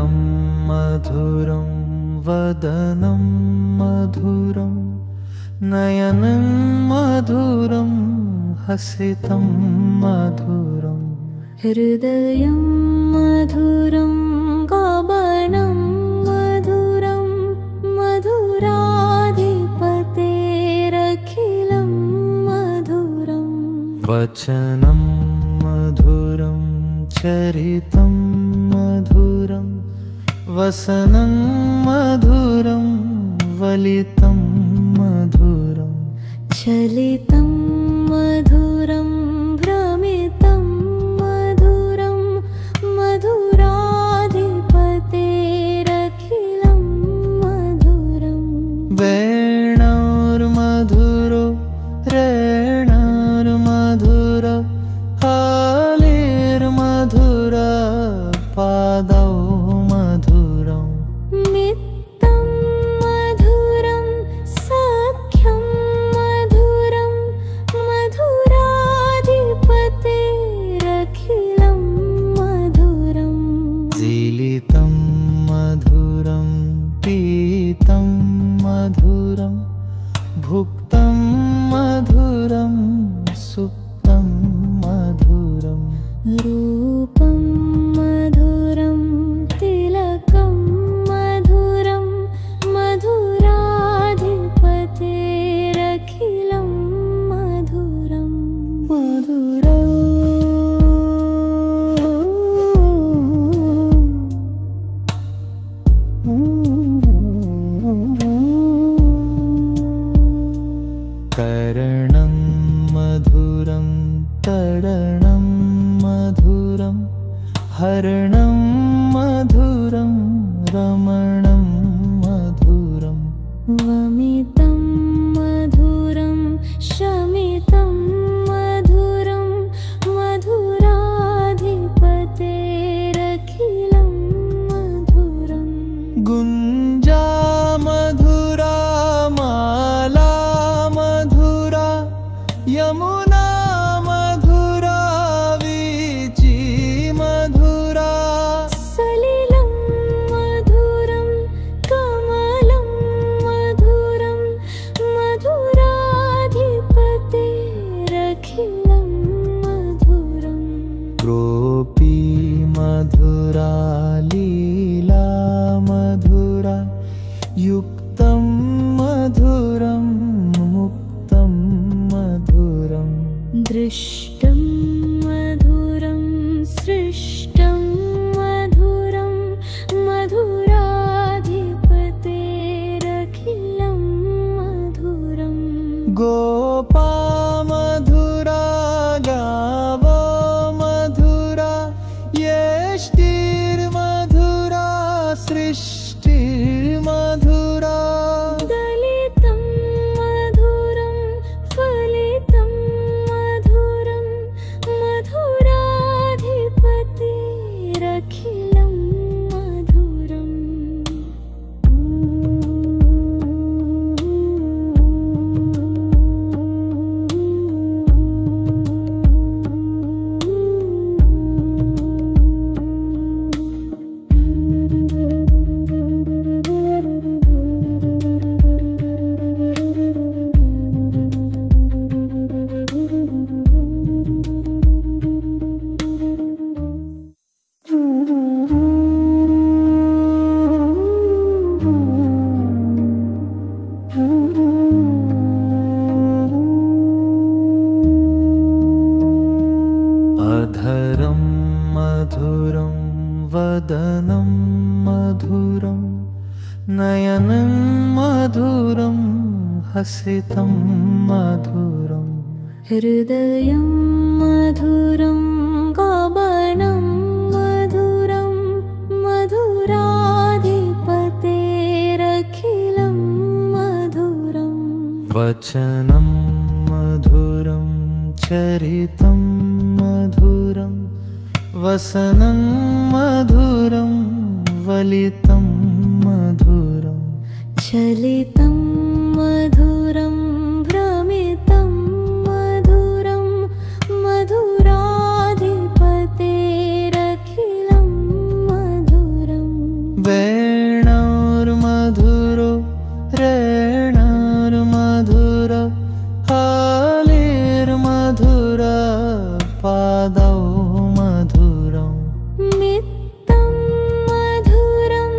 अधरं मधुरं वदनं मधुरं नयनं मधुरं हसितं मधुरं हृदयं मधुरं गमनं मधुरं मधुराधिपतेरखिलं मधुरं वचनं मधुरं चरितं मधुरं वसनं मधुरं वलितं मधुरं चलितं मधुरं भ्रमितं मधुरं मधुराधिपतेरखिलं मधुरं वेणुर्मधुरो रेणुर्मधुरो हालिर्मधुरा पादौ मधुरं मित्तं मधुरं सख्यं मधुरं मधुराधिपतेरखिलं मधुरं जीलितं मधुरं पीतं मधुरं भुक्तं मधुरं सुप्तं मधुरं रूपं मधुरं तिलकं मधुरं मधुराधिपतेरखिलं मधुरं मधुरम् करणं मधुरं तरणं मधुरं हरणं मधुरं रमणं मधुरं वमितं मधुरं शमितं मधुरं मधुराधिपतेरखिलं मधुरं गुञ्जा मधुरा माला मधुरा यमुना मधुरा वीची मधुरा सलिलं मधुरं कमलं मधुरं मधुराधिपतेरखिलं मधुरं गोपी मधुरा लीला मधुरा युक्तं मधुरं मुक्तं मधुरं दृष्टं मधुरं सृष्टं मधुरं मधुराधिपतेरखिलं मधुरं गोपा मधुरा गावो मधुरा येष्टिर्मधुरा सृष्टिर्मधुरा दलितं मधुरं फलितं मधुरं मधुराधिपतेरखिलं मधुरम् अधरं मधुरं वदनं मधुरं नयनं मधुरं हसितं मधुरं हृदयं मधुरं गमनं मधुरं मधुराधिपतेरखिलं मधुरं वचनं मधुरं चरितं मधुरं वसनं मधुरं वलितं मधुरं चलितं मधुरं भ्रमितं मधुरं मधुराधिपतेरखिलं मधुरं वेणोर्मधुरो रेणोर्मधुर हालिर्मधुरा पादौ मधुरम् मित्तं मधुरं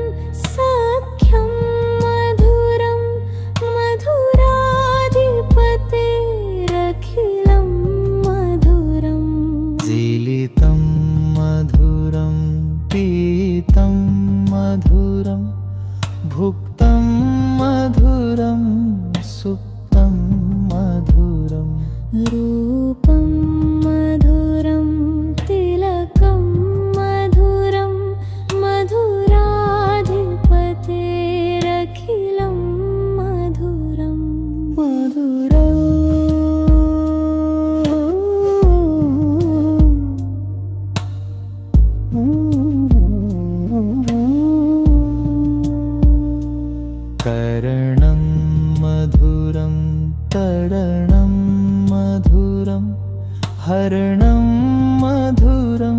सख्यं मधुरं मधुराधिपतेरखिलं मधुरम् जीलितं मधुरं पीतं मधुरं भुक्तं मधुरं सुप्तं मधुरम् रूपं मधुरं तिलकं मधुरं मधुराधिपतेरखिलं मधुरम् करणं मधुरं तरणं मधुरं हरणं मधुरं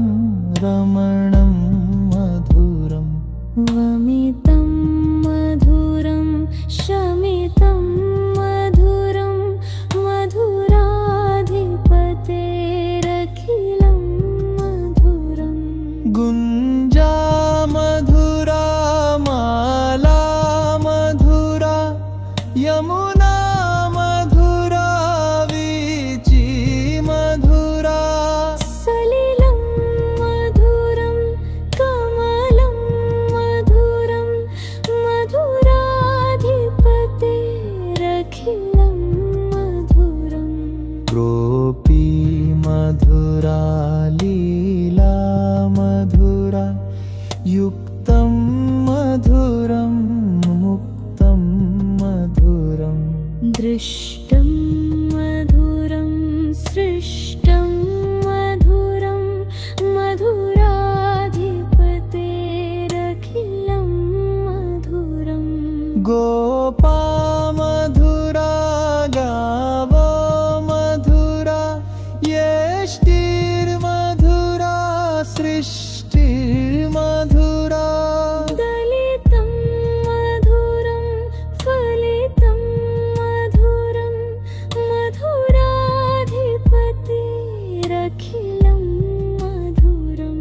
रमणं मधुरम् वमितं मधुरं शमितं मधुरं मधुराधिपतेरखिलं मधुरम् गुञ्जा मधुरा माला मधुरा यमुना मधुरा वीची मधुरा सलिलं मधुरं कमलं मधुरं मधुराधिपतेरखिलं मधुरम् गोपी मधुरा लीला मधुरा युक्तं मधुरं मुक्तं मधुरम् दृष्टं मधुरं सृष्टं मधुरं मधुराधिपतेरखिलं मधुरम् गोपा मधुरा गावो मधुरा येष्टिर्मधुरा सृष्टिर्मधुरा दलितं मधुरं फलितं मधुरं मधुराधिपतेरखिलं मधुरम्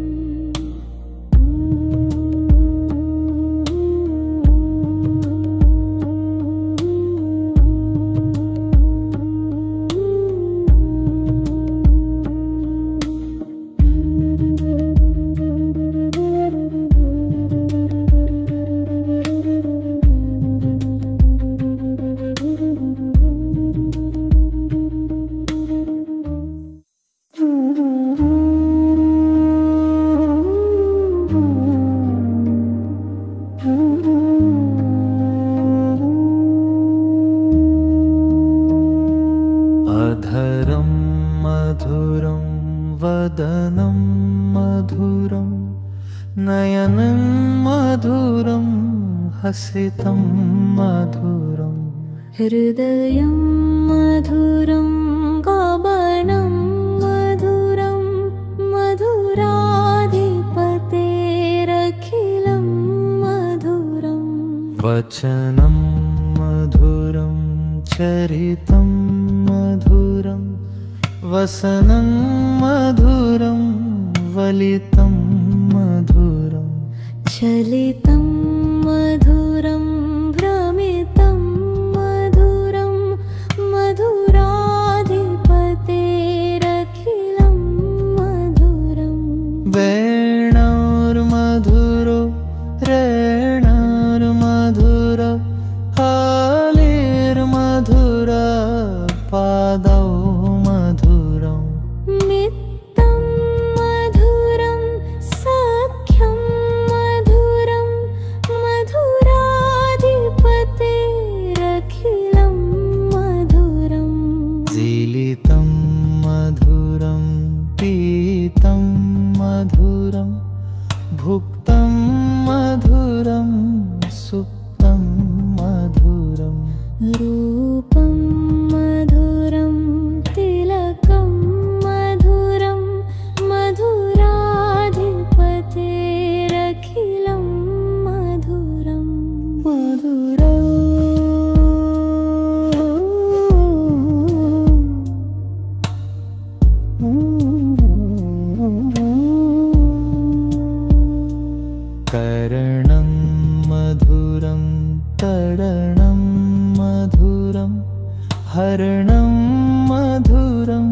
अधरं मधुरं वदनं मधुरं नयनं मधुरं हसितं मधुरम् हृदयं मधुरं गमनं मधुरं मधुराधिपतेरखिलं मधुरम् वचनं मधुरं चरितं मधुरं वसनं मधुरं वलितं मधुरम् चलितं मधुरं भ्रमितं मधुरं मधुराधिपतेरखिलं मधुरम् वेणोर्मधुरो रेणोर्मधुर हालिर्मधुरा पादौ मधुरम् मित्तं मधुरं सख्यं मधुरं मधुराधिपतेरखिलं हरणं मधुरं तरणं मधुरं हरणं मधुरं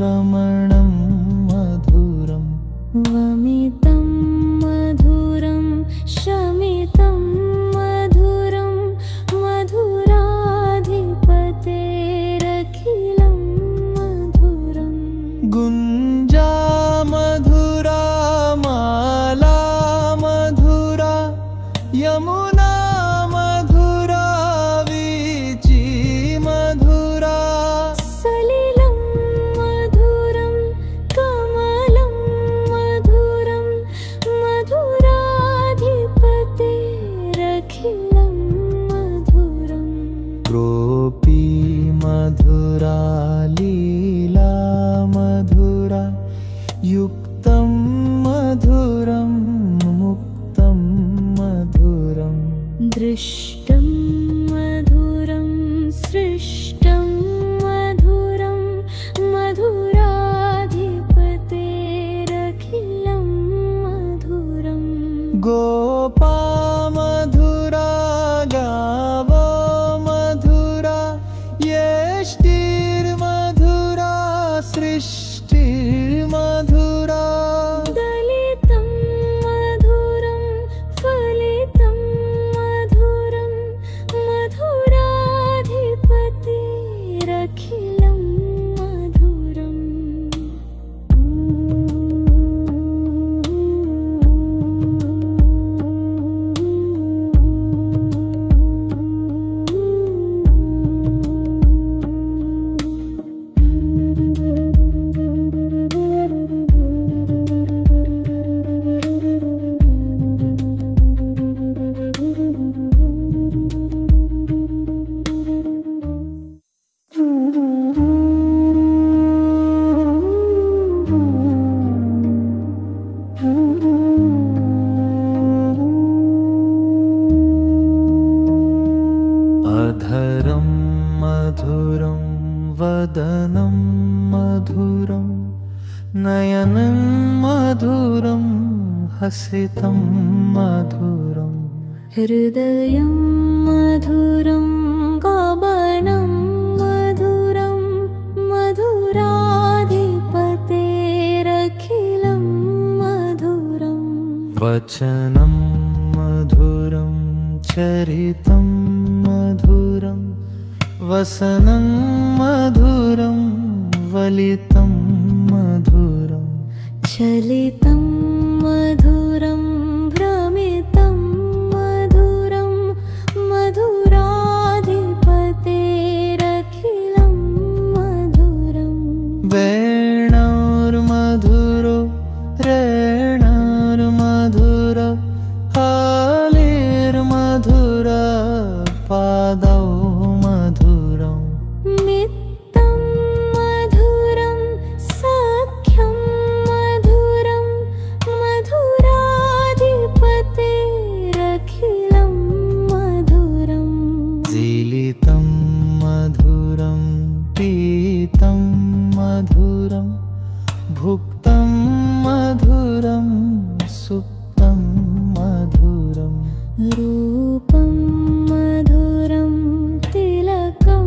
रमणं मधुरं वमितं मधुरं शमितं मधुरं मधुराधिपतेरखिलं मधुरम् गुञ्जा मधुरा माला मधुरा यमुना मधुरा वीची मधुरा सलिलं मधुरं कमलं मधुरं मधुराधिपतेरखिलं मधुरम् गोपी मधुरा लीला मधुरा युक्तं मधुरं मुक्तं मधुरं दृष्टं मधुरं सृष्टं मधुरं मधुराधिपतेरखिलं मधुरम् गोपा मधुरा गावो मधुरा येष्टिर्मधुरा सृष्टिर्मधुरा दलितं मधुरं फलितं मधुरं मधुराधिपतेरखिलं मधुरम् अधरं मधुरं वदनं मधुरं नयनं मधुरं हसितं मधुरं हृदयं मधुरं गमनं मधुरं मधुराधिपतेरखिलं मधुरम् वचनं मधुरं चरितं मधुरं वसनं मधुरं वलितं मधुरं चलितं मधुरं भ्रमितं मधुरं मधुराधिपतेरखिलं मधुरम् वेणोर्मधुरो रेणोर्मधुरो हालिर्मधुरा पादौ मधुरं मित्तं मधुरं सख्यं मधुरं मधुराधिपतेरखिलं मधुरम् जीलितं मधुरं पीतं मधुरं भुक्तं मधुरं सुप्तं मधुरं रूपं मधुरं तिलकं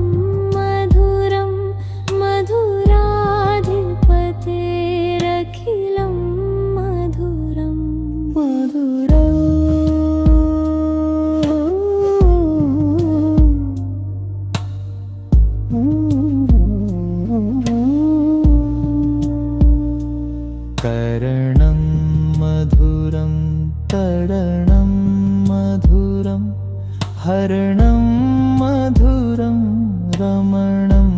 मधुरं मधुराधिपतेरखिलं मधुरम् मधुरम् करणं मधुरं तरणं मधुरं हरणं मधुरं रमणं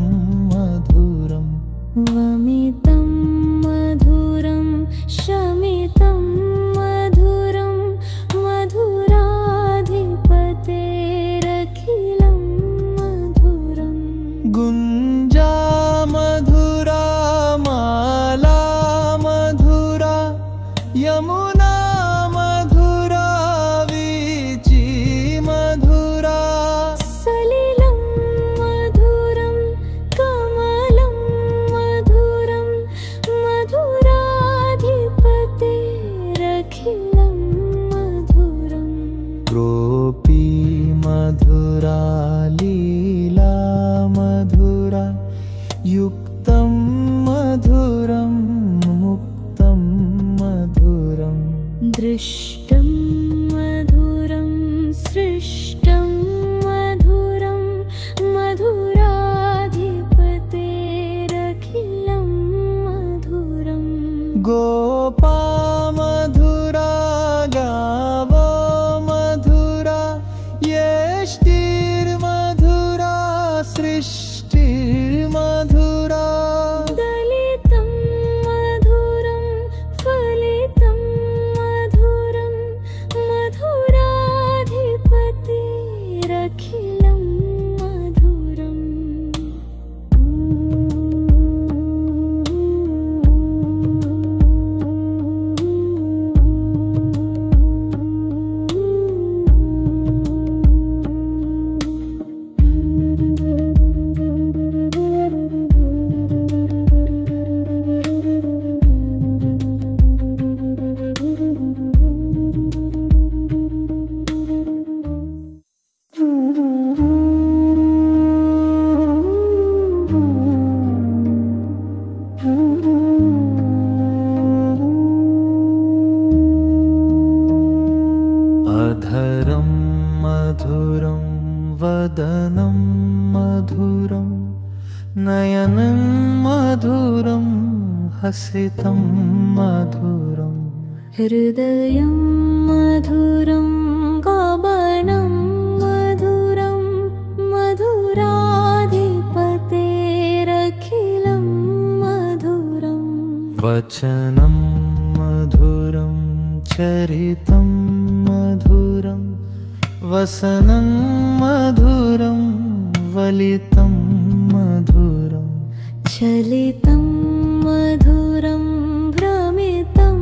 मधुरं वमितं मधुरं शमितं मधुरं मधुराधिपतेरखिलं मधुरम् गुञ्जा मधुरा माला मधुरा यमुना मधुरा वीची मधुरा सलिलं मधुरं अधरं मधुरं वदनं मधुरं नयनं मधुरं हसितं मधुरम् हृदयं मधुरं गाबनं मधुरं मधुराधिपतेरखिलं मधुरम् वचनं मधुरं चरितं मधुरं वसनं मधुरं वलितं मधुरम् चलितं मधुरं भ्रमितं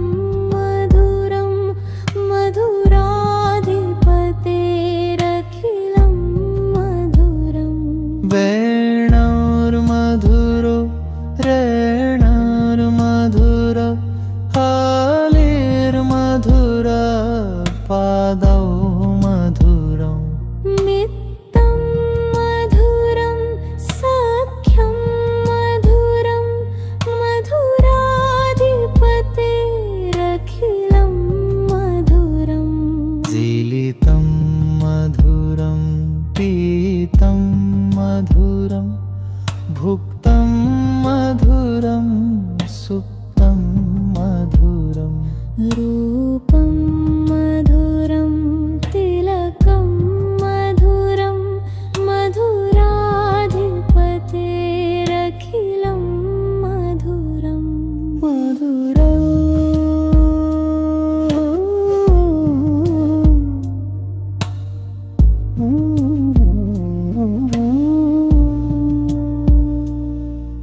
मधुरं मधुराधिपतेरखिलं मधुरम् वेणुर्मधुरो रेणुर्मधुर हालिर्मधुर पादौ मधुरम् मित्तं मधुरं सख्यं मधुरं मधुराधिपतेरखिलं मधुरम् जीलितं मधुरं पीतं मधुरं भुक्तं मधुरं सुप्तं मधुरम् रूपं मधुरं तिलकं मधुरं मधुराधिपतेरखिलं मधुरम्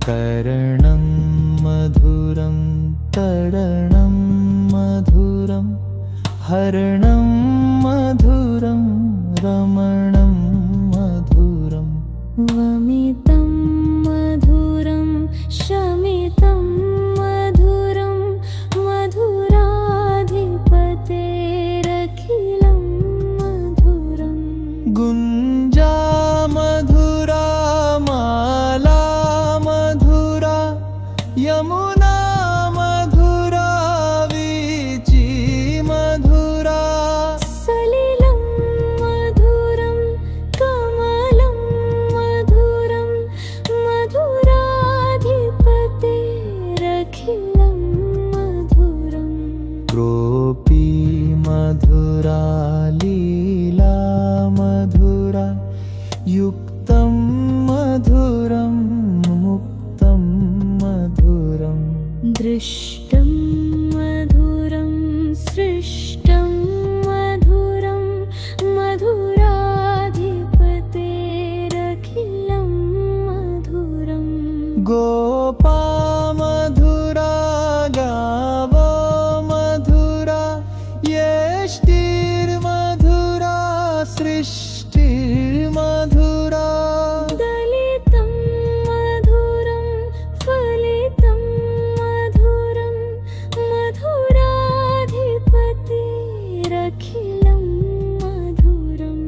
करणं मधुरं तरणं मधुरं हरणं मधुरं रमणं मधुरम् वमितं मधुरं शमितं मधुरं मधुराधिपतेरखिलं मधुरम् गुञ्जा मधुरा माला मधुरा यमुना मधुरा वीची मधुरा सलिलं मधुरं कमलं मधुरं मधुराधिपतेरखिलं मधुरम् गोपी मधुरा लीला मधुरा युक्तं मधुरं मुक्तं मधुरम् दृष्टं मधुरं सृष्टं मधुरं मधुराधिपतेरखिलं मधुरम् गोपा मधुरा गावो मधुरा येष्टिर्मधुरा सृष्टिर्मधुरा दलितं मधुरं फलितं मधुरं मधुराधिपतेरखिलं मधुरम्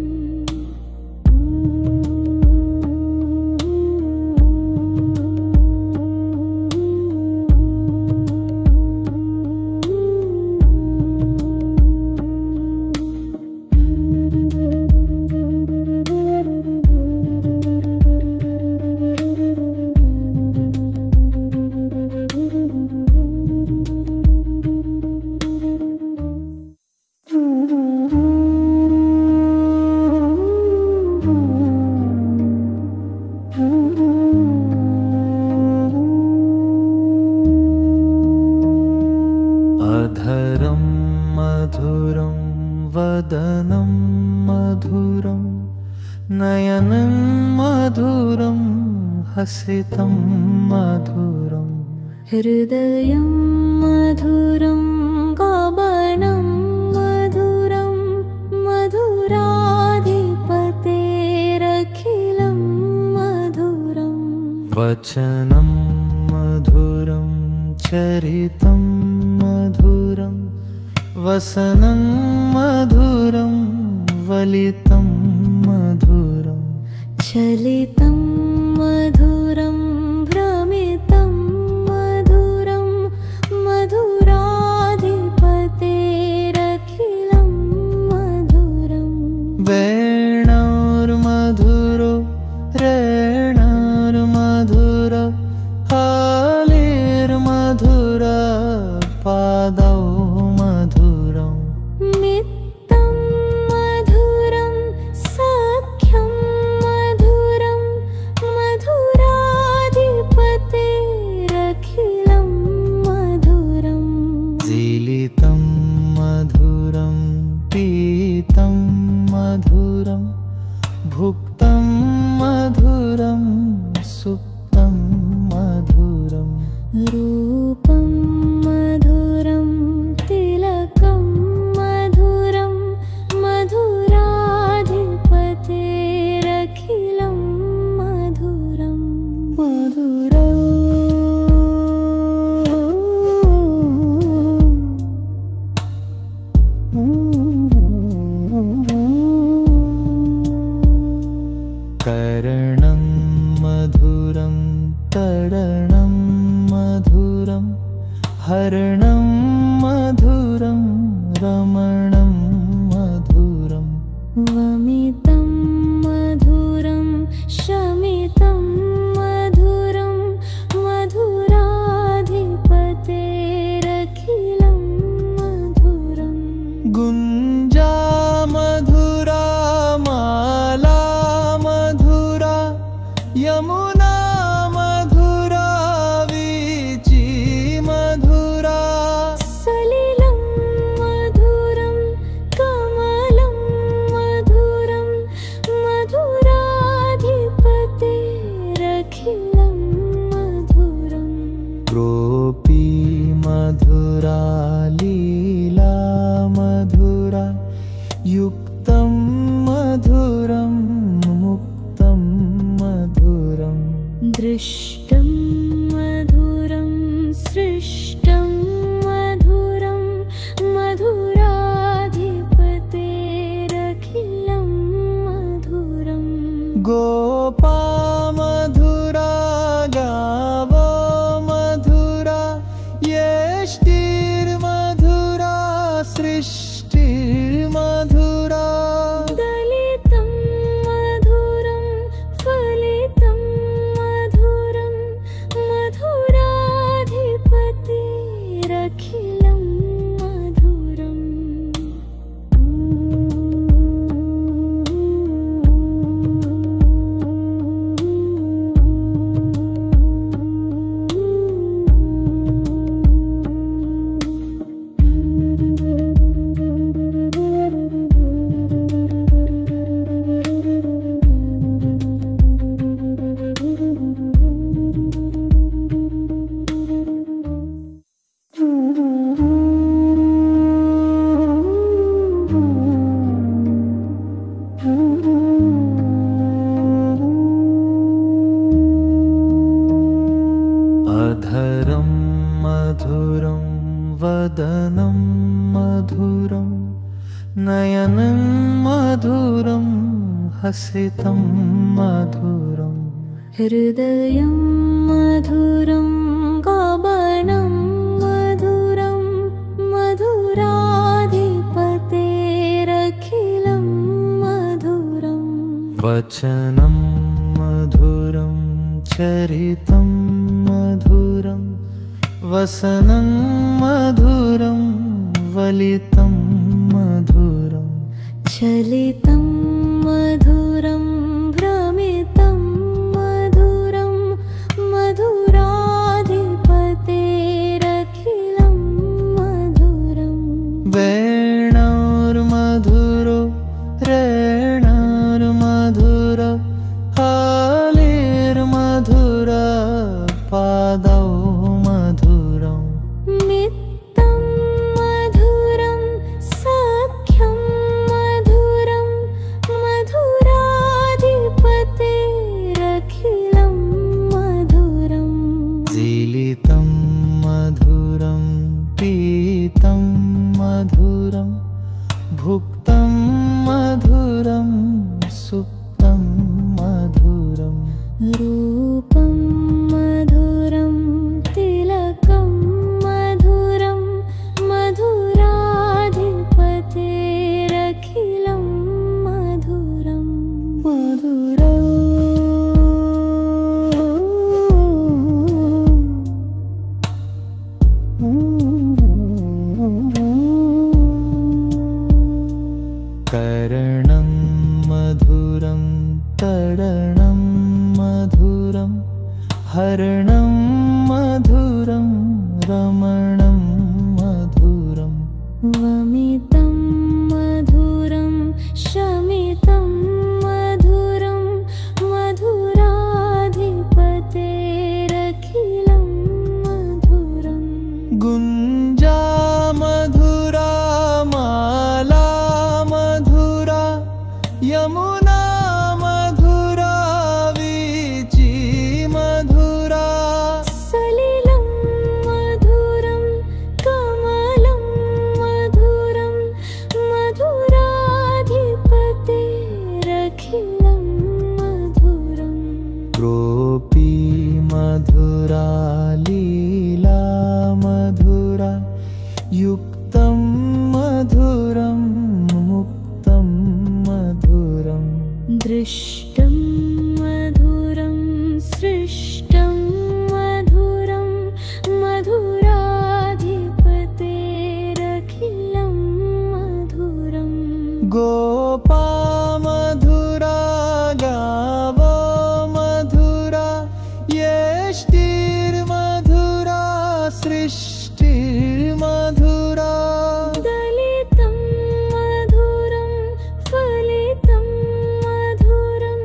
अधरं मधुरं वदनं मधुरं नयनं मधुरं हसितं मधुरम् हृदयं मधुरं गाबनं मधुरं मधुराधिपतेरखिलं मधुरम् वचनं मधुरं चरितं मधुरं वसनं मधुरं वलितं मधुरम् चलितं मधुरं भ्रमितं मधुरं मधुराधिपतेरखिलं मधुरम् वेणोर्मधुरो रेणोर्मधुर हालिर्मधुरा पादौ मधुरम् मित्तं मधुरं सख्यं मधुरं मधुराधिपतेरखिलं मधुरम् जीलितं मधुरं पीतं मधुरं भुक्तं मधुरं सुप्तं मधुरम् रूपं मधुरं तिलकं मधुरं मधुराधिपतेरखिलं मधुरम् करणं मधुरं तरणं मधुरं हरणं मधुरं रमणं मधुरम् वमितं मधुरं शमितं मधुरं मधुराधिपतेरखिलं मधुरम् गुञ्जा मधुरा माला मधुरा यमुना मधुरा वीची मधुरा सलिलं मधुरं कमलं मधुरं मधुराधिपतेरखिलं मधुरम् गोपी मधुरा लीला मधुरा युक्तं मधुरं मुक्तं मधुरम् दृष्टं मधुरं सृष्टं मधुरं मधुराधिपतेरखिलं मधुरम् गोपा मधुरा गावो मधुरा येष्टिर्मधुरा सृष्टिर्मधुरा दलितं मधुरं फलितं मधुरं मधुराधिपतेरखिलं मधुरम् अधरं मधुरं वदनं मधुरं नयनं मधुरं हसितं मधुरम् हृदयं मधुरं गमनं मधुरं मधुराधिपतेरखिलं मधुरम् वचनं मधुरं चरितं मधुरं वसनं मधुरं वलितं मधुरम् चलितं मधुरं भ्रमितं मधुरं मधुराधिपतेरखिलं मधुरम् वेणोर्मधुरो रेणोर्मधुर हालिर्मधुरा पादौ मधुरम् मित्तं मधुरं सख्यं मधुरं मधुराधिपतेरखिलं मधुरम् करणं मधुरं तरणं मधुरं हरणं मधुरं रमणं मधुरम् वमितं मधुरं शमितं मधुरं मधुराधिपतेरखिलं मधुरम् गुञ्जा मधुरा माला मधुरा यमुना मधुरा वीची मधुरा सलिलं मधुरं कमलं मधुरं मधुराधिपतेरखिलं मधुरम् गोपी मधुरा लीला मधुरा युक्तं मधुरं मुक्तं मधुरम् दृष्टं मधुरं सृष्टं मधुरं मधुराधिपतेरखिलं मधुरम् गोपा मधुरा गावो मधुरा येष्टिर्मधुरा सृष्टिर्मधुरा दलितं मधुरं फलितं मधुरं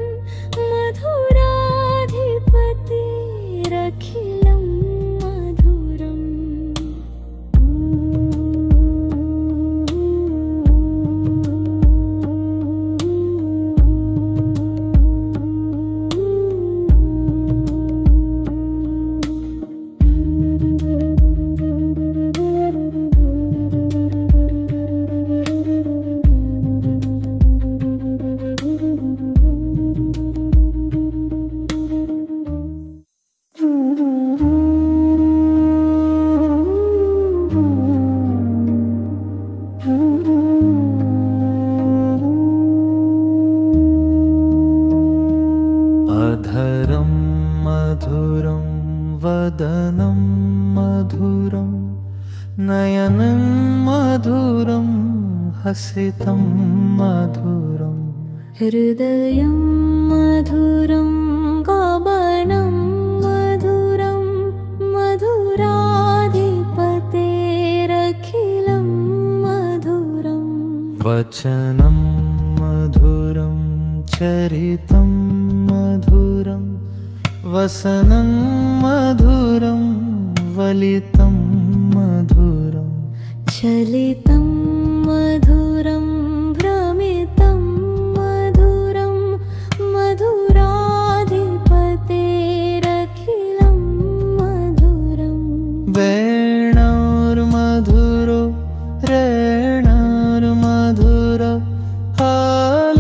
मधुराधिपतेरखिलं मधुरम् अधरं मधुरं वदनं मधुरं नयनं मधुरं हसितं मधुरम् हृदयं मधुरं गमनं मधुरं मधुराधिपतेरखिलं मधुरम् वचनं मधुरं चरितं मधुरं वसनं मधुरं वलितं मधुरम् चलितं मधुरं भ्रमितं मधुरं मधुराधिपतेरखिलं मधुरम् वेणोर्मधुरो रेणोर्मधुरो हालिर्मधुरा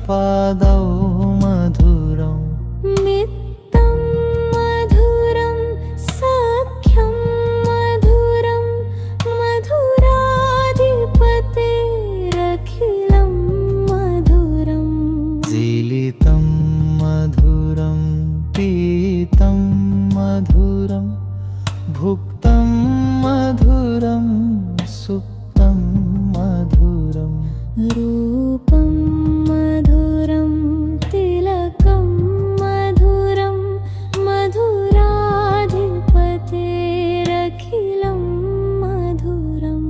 पादौ मधुरम् मित्तं मधुरं सख्यं मधुरं मधुराधिपतेरखिलं मधुरम् जीलितं मधुरं पीतं मधुरं भुक्तं मधुरं सुप्तं मधुरम् रूपं मधुरं तिलकं मधुरं मधुराधिपतेरखिलं मधुरम्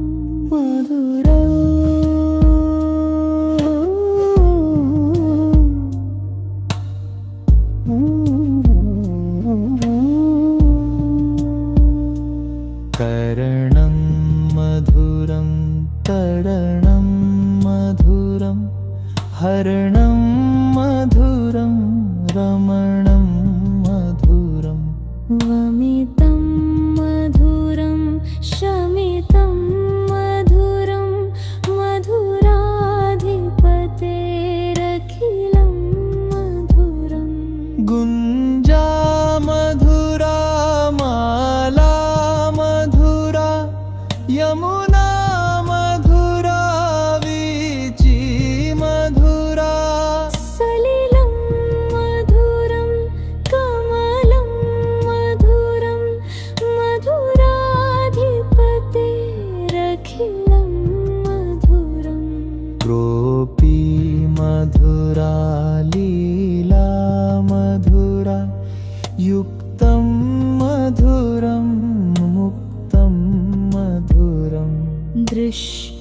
करणं मधुरं तरणं मधुरं हरणं मधुरं रमणं मधुरम् वमितं मधुरं शमितं मधुरं मधुराधिपतेरखिलं मधुरम् गुञ्जा मधुरा माला मधुरा यमुना मधुरा वीची मधुरा गोपी मधुरा लीला मधुरा युक्तं मधुरं मुक्तं मधुरम् दृश्य